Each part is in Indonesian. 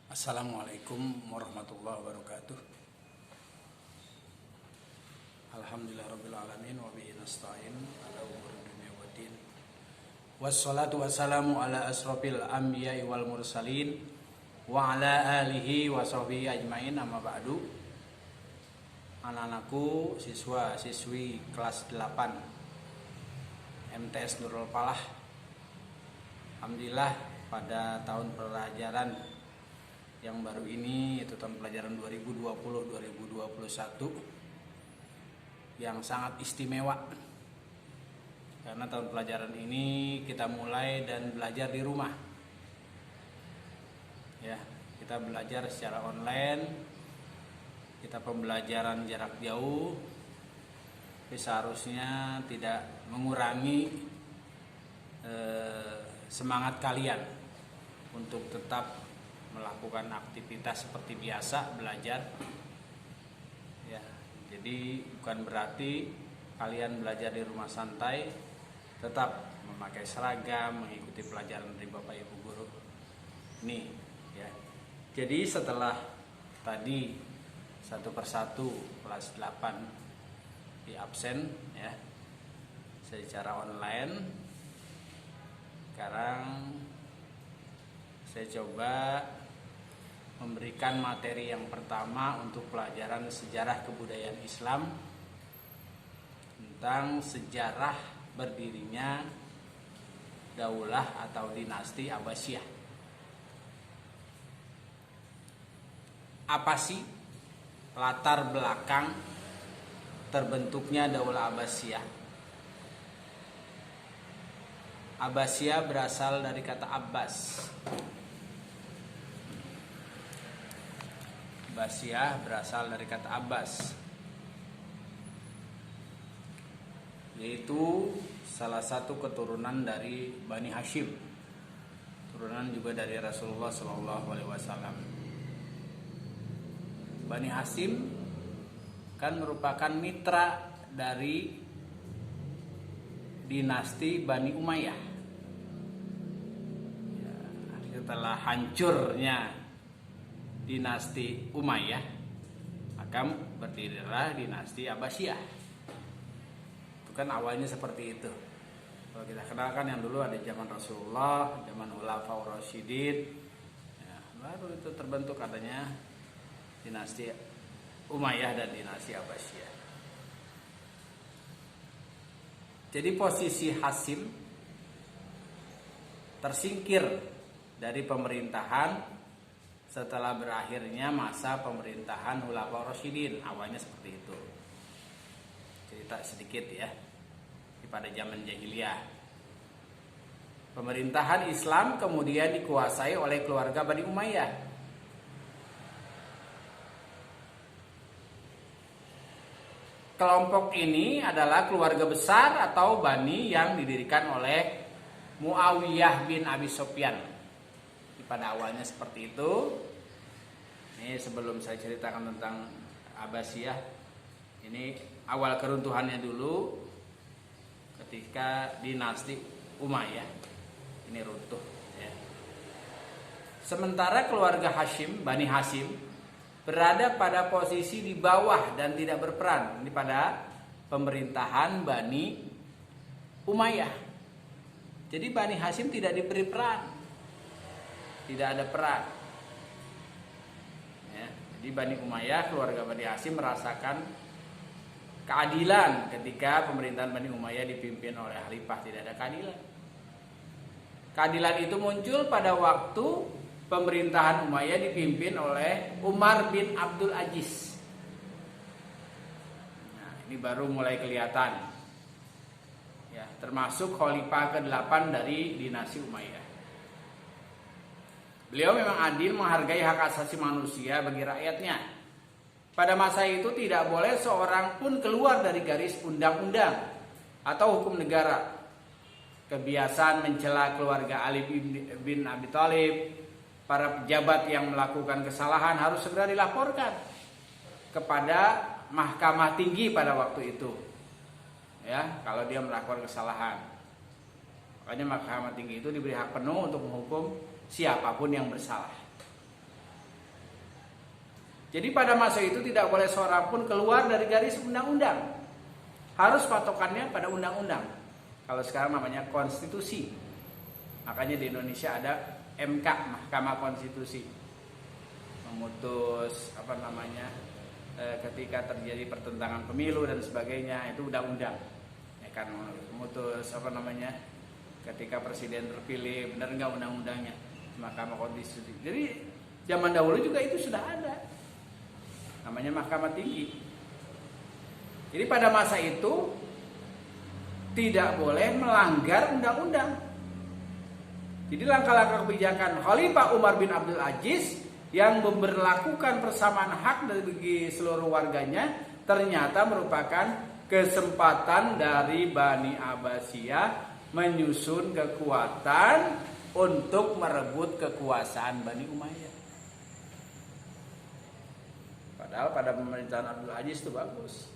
Assalamualaikum warahmatullahi wabarakatuh. Alhamdulillahirabbil alamin wa bihi nasta'in ala umuri dunya waddin. Wassalatu wassalamu ala asrofil anbiya'i wal mursalin wa ala alihi wa sahbihi ajmain, amma ba'du. Anak-anakku, siswa siswi kelas 8 MTS Nurul Falah. Alhamdulillah pada tahun pelajaran yang baru ini, yaitu tahun pelajaran 2020-2021, yang sangat istimewa karena tahun pelajaran ini kita mulai dan belajar di rumah. Ya, kita belajar secara online, kita pembelajaran jarak jauh, tapi seharusnya tidak mengurangi semangat kalian untuk tetap melakukan aktivitas seperti biasa belajar. Ya, jadi bukan berarti kalian belajar di rumah santai, tetap memakai seragam, mengikuti pelajaran dari Bapak Ibu guru. Nih, ya. Jadi setelah tadi satu persatu kelas 8 di absen ya secara online, sekarang saya coba memberikan materi yang pertama untuk pelajaran sejarah kebudayaan Islam tentang sejarah berdirinya daulah atau dinasti Abbasiyah. Apa sih latar belakang terbentuknya daulah Abbasiyah? Abbasiyah berasal dari kata Abbas. Abbasiyah berasal dari kata Abbas, yaitu salah satu keturunan dari Bani Hashim, turunan juga dari Rasulullah SAW. Bani Hashim kan merupakan mitra dari dinasti Bani Umayyah. Ya, setelah hancurnya dinasti Umayyah, maka berdirilah dinasti Abbasiyah. Itu kan awalnya seperti itu. Kalau kita kenalkan yang dulu ada zaman Rasulullah, zaman Khulafaur Rasyidin, ya, baru itu terbentuk adanya dinasti Umayyah dan dinasti Abbasiyah. Jadi posisi Hashim tersingkir dari pemerintahan setelah berakhirnya masa pemerintahan Khulafaur Rasyidin. Awalnya seperti itu. Cerita sedikit ya. Pada zaman jahiliyah, pemerintahan Islam kemudian dikuasai oleh keluarga Bani Umayyah. Kelompok ini adalah keluarga besar atau Bani yang didirikan oleh Muawiyah bin Abi Sufyan. Pada awalnya seperti itu. Ini sebelum saya ceritakan tentang Abbasiyah, ini awal keruntuhannya dulu ketika dinasti Umayyah ini runtuh ya. Sementara keluarga Hashim, Bani Hashim, berada pada posisi di bawah dan tidak berperan ini pada pemerintahan Bani Umayyah. Jadi Bani Hashim tidak diberi peran, tidak ada peran ya. Jadi Bani Umayyah, keluarga Bani Hashim merasakan keadilan ketika pemerintahan Bani Umayyah dipimpin oleh khalifah. Tidak ada keadilan. Keadilan itu muncul pada waktu pemerintahan Umayyah dipimpin oleh Umar bin Abdul Aziz. Nah, ini baru mulai kelihatan ya, termasuk khalifah ke-8 dari dinasti Umayyah. Beliau memang adil, menghargai hak asasi manusia bagi rakyatnya. Pada masa itu tidak boleh seorang pun keluar dari garis undang-undang atau hukum negara. Kebiasaan mencela keluarga Ali bin Abi Thalib, para pejabat yang melakukan kesalahan harus segera dilaporkan kepada Mahkamah Tinggi pada waktu itu. Ya, kalau dia melakukan kesalahan. Makanya Mahkamah Tinggi itu diberi hak penuh untuk menghukum siapapun yang bersalah. Jadi pada masa itu tidak boleh seorang pun keluar dari garis undang-undang. Harus patokannya pada undang-undang. Kalau sekarang namanya konstitusi. Makanya di Indonesia ada MK, Mahkamah Konstitusi. Memutus ketika terjadi pertentangan pemilu dan sebagainya, itu undang-undang. Ya kan, memutus ketika presiden terpilih, benar enggak undang-undangnya, Mahkamah Konstitusi. Jadi zaman dahulu juga itu sudah ada, namanya Mahkamah Tinggi. Jadi pada masa itu tidak boleh melanggar undang-undang. Jadi langkah-langkah kebijakan Khalifah Umar bin Abdul Aziz yang memberlakukan persamaan hak bagi seluruh warganya ternyata merupakan kesempatan dari Bani Abbasiyah menyusun kekuatan untuk merebut kekuasaan Bani Umayyah. Padahal pada pemerintahan Abdul Aziz itu bagus,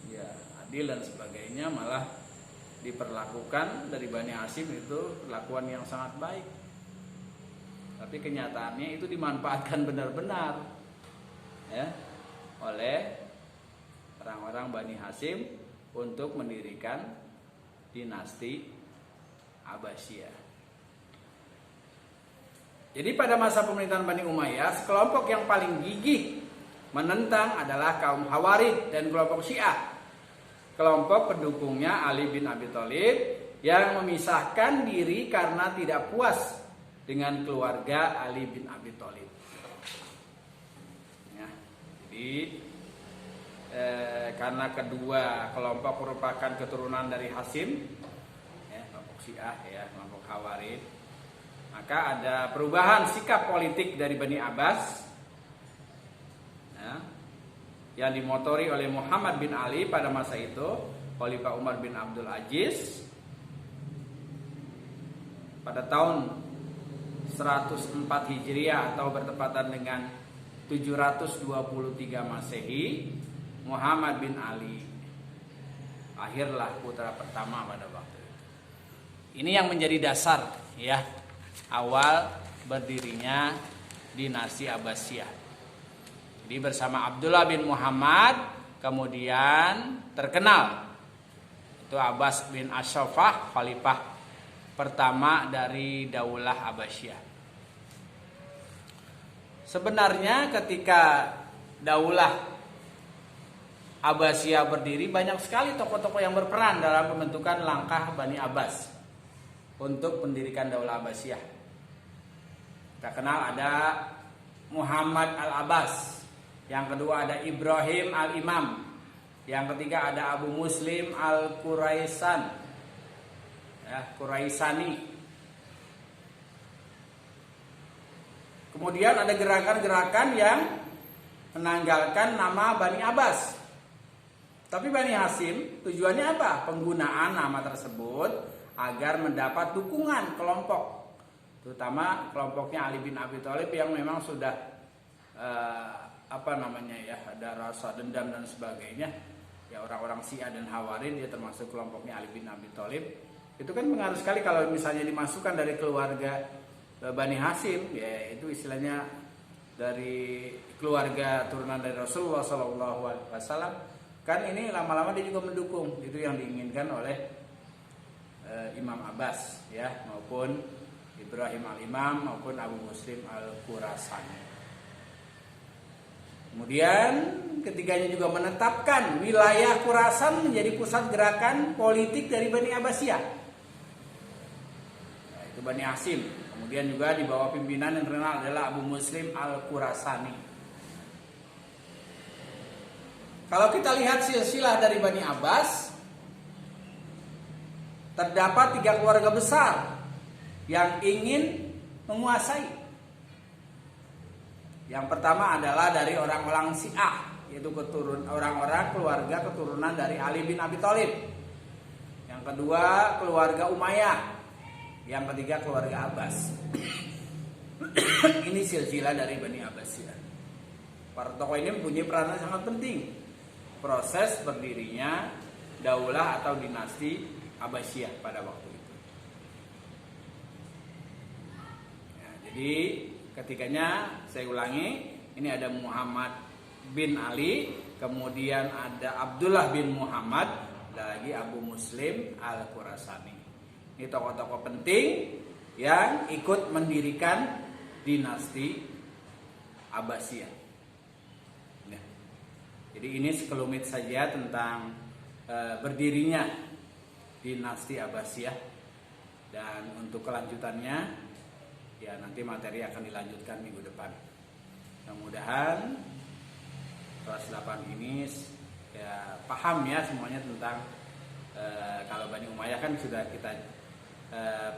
ya, adil dan sebagainya, malah diperlakukan dari Bani Hasyim itu perlakuan yang sangat baik. Tapi kenyataannya itu dimanfaatkan benar-benar, ya, oleh orang-orang Bani Hasyim untuk mendirikan dinasti Abbasiyah. Jadi pada masa pemerintahan Bani Umayyah, sekelompok yang paling gigih menentang adalah kaum Khawarij dan kelompok Syiah. Kelompok pendukungnya Ali bin Abi Thalib yang memisahkan diri karena tidak puas dengan keluarga Ali bin Abi Thalib. Ya, jadi karena kedua kelompok merupakan keturunan dari Hasyim, ya, kelompok Syiah, ya, kelompok Khawarij, maka ada perubahan sikap politik dari Bani Abbas, ya, yang dimotori oleh Muhammad bin Ali pada masa itu, Khalifah Umar bin Abdul Aziz, pada tahun 104 Hijriah atau bertepatan dengan 723 Masehi. Muhammad bin Ali lahirlah putra pertama pada waktu itu. Ini yang menjadi dasar, ya, awal berdirinya dinasti Abbasiyah. Jadi bersama Abdullah bin Muhammad kemudian terkenal itu Abbas bin Asyafah, khalifah pertama dari Daulah Abbasiyah. Sebenarnya ketika Daulah Abbasiyah berdiri, banyak sekali tokoh-tokoh yang berperan dalam pembentukan langkah Bani Abbas untuk mendirikan Daulah Abbasiyah. Kita kenal ada Muhammad al-Abbas, yang kedua ada Ibrahim al-Imam, yang ketiga ada Abu Muslim al-Quraisan, ya, Quraisani. Kemudian ada gerakan-gerakan yang menanggalkan nama Bani Abbas. Tapi Bani Hasyim tujuannya apa? Penggunaan nama tersebut agar mendapat dukungan kelompok, terutama kelompoknya Ali bin Abi Thalib yang memang sudah ada rasa dendam dan sebagainya. Ya, orang-orang Syiah dan Khawarij, dia termasuk kelompoknya Ali bin Abi Thalib. Itu kan pengaruh sekali kalau misalnya dimasukkan dari keluarga Bani Hasyim, ya itu istilahnya dari keluarga turunan dari Rasulullah SAW. Kan ini lama-lama dia juga mendukung, itu yang diinginkan oleh Imam Abbas, ya, maupun Ibrahim al-Imam maupun Abu Muslim al-Qurasani. Kemudian ketiganya juga menetapkan wilayah Khurasan menjadi pusat gerakan politik dari Bani Abbasiyah. Nah, itu Bani Hasyim. Kemudian juga di bawah pimpinan yang terkenal adalah Abu Muslim al-Qurasani. Kalau kita lihat silsilah dari Bani Abbas, terdapat 3 keluarga besar yang ingin menguasai. Yang pertama adalah dari orang-orang Syiah, yaitu orang-orang keluarga keturunan dari Ali bin Abi Thalib. Yang kedua keluarga Umayyah. Yang ketiga keluarga Abbas. Ini silsilah dari Bani Abbasiyah. Para tokoh ini mempunyai peranan sangat penting proses berdirinya daulah atau dinasti Abbasiyah pada waktu itu. Ya, jadi ketiganya, saya ulangi, Ini ada Muhammad bin Ali, kemudian ada Abdullah bin Muhammad, ada lagi Abu Muslim Al-Khurasani. Ini tokoh-tokoh penting yang ikut mendirikan dinasti Abbasiyah. Nah, jadi ini sekelumit saja tentang berdirinya dinasti Abbasiyah, dan untuk kelanjutannya ya nanti materi akan dilanjutkan minggu depan. Mudah-mudahan kelas 8 ini ya paham ya semuanya tentang kalau Bani Umayyah kan sudah kita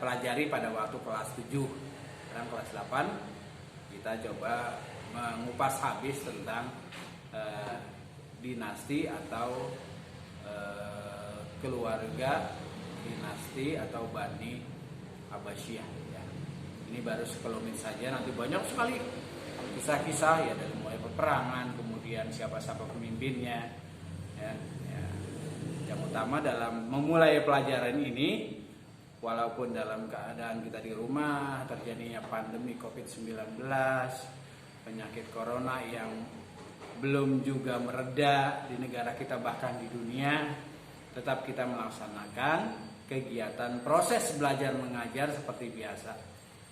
pelajari pada waktu kelas 7. Sekarang kelas 8 kita coba mengupas habis tentang dinasti atau keluarga dinasti atau Bani Abbasiyah ya. Ini baru sekelumit saja, nanti banyak sekali kisah-kisah ya, dari mulai peperangan, kemudian siapa-siapa pemimpinnya ya. Yang utama dalam memulai pelajaran ini, walaupun dalam keadaan kita di rumah, terjadinya pandemi COVID-19, penyakit corona yang belum juga mereda di negara kita bahkan di dunia, tetap kita melaksanakan kegiatan proses belajar mengajar seperti biasa,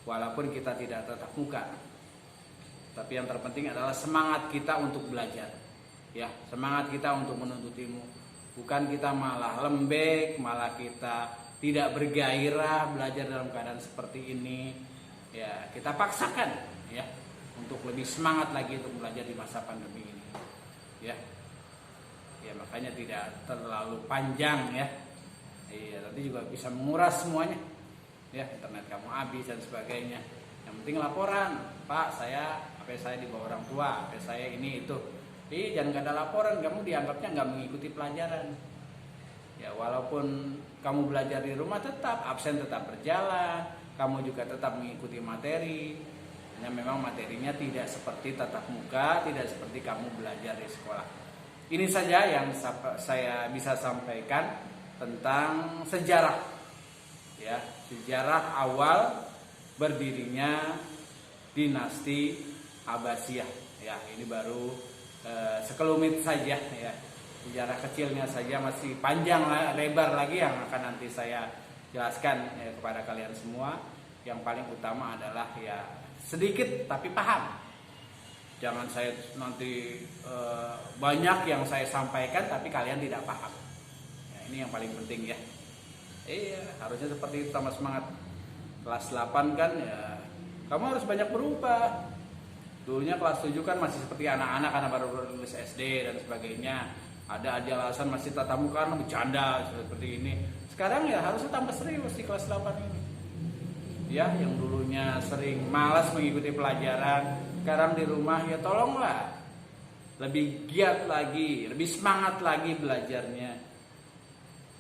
walaupun kita tidak tatap muka. Tapi yang terpenting adalah semangat kita untuk belajar, ya, semangat kita untuk menuntut ilmu. Bukan kita malah lembek, malah kita tidak bergairah belajar dalam keadaan seperti ini. Ya, kita paksakan, ya, untuk lebih semangat lagi untuk belajar di masa pandemi ini, ya. Ya makanya tidak terlalu panjang ya. Iya, nanti juga bisa menguras semuanya. Ya, internet kamu habis dan sebagainya. Yang penting laporan, Pak, HP saya dibawa orang tua, HP saya ini itu. Jadi jangan gak ada laporan, kamu dianggapnya nggak mengikuti pelajaran. Ya, walaupun kamu belajar di rumah tetap absen tetap berjalan, kamu juga tetap mengikuti materi. Hanya memang materinya tidak seperti tatap muka, tidak seperti kamu belajar di sekolah. Ini saja yang saya bisa sampaikan tentang sejarah, ya, sejarah awal berdirinya dinasti Abbasiyah. Ya, ini baru sekelumit saja, ya, sejarah kecilnya saja, masih panjang lebar lagi yang akan nanti saya jelaskan ya, kepada kalian semua. Yang paling utama adalah ya sedikit tapi paham. Jangan saya nanti banyak yang saya sampaikan tapi kalian tidak paham. Ya, ini yang paling penting ya. Iya, harusnya seperti itu, sama semangat. Kelas 8 kan ya, kamu harus banyak berubah. Dulunya kelas 7 kan masih seperti anak-anak karena baru lulus SD dan sebagainya. Ada aja alasan masih tatap muka karena bercanda seperti ini. Sekarang ya harusnya tambah serius di kelas 8 ini. Ya, yang dulunya sering malas mengikuti pelajaran, sekarang di rumah ya tolonglah lebih giat lagi, lebih semangat lagi belajarnya.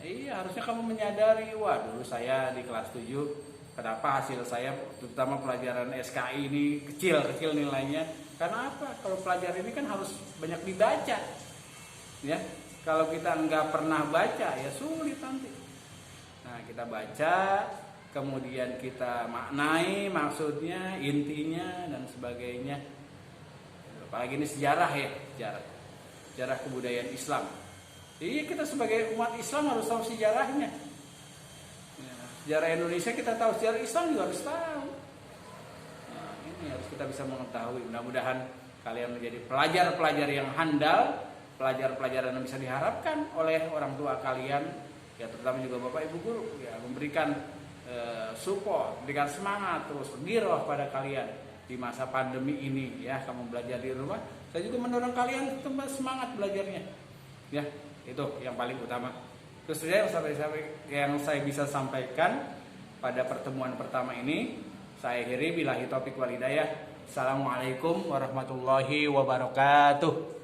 Iya, harusnya kamu menyadari, wah dulu saya di kelas 7 kenapa hasil saya terutama pelajaran SKI ini kecil nilainya. Karena apa? Kalau pelajaran ini kan harus banyak dibaca. Ya, kalau kita nggak pernah baca ya sulit nanti. Nah, kita baca, kemudian kita maknai maksudnya, intinya dan sebagainya. Apalagi ini sejarah ya, sejarah kebudayaan Islam. Jadi kita sebagai umat Islam harus tahu sejarahnya. Ya, sejarah Indonesia kita tahu, sejarah Islam juga harus tahu. Nah, ini harus kita bisa mengetahui. Mudah-mudahan kalian menjadi pelajar-pelajar yang handal, pelajar-pelajar yang bisa diharapkan oleh orang tua kalian, ya terutama juga Bapak Ibu guru, ya memberikan support, berikan semangat, terus giroh pada kalian di masa pandemi ini ya. Kamu belajar di rumah, saya juga mendorong kalian tambah semangat belajarnya ya, itu yang paling utama. Terus yang saya bisa sampaikan pada pertemuan pertama ini, saya akhiri billahi taufik wal hidayah. Assalamualaikum warahmatullahi wabarakatuh.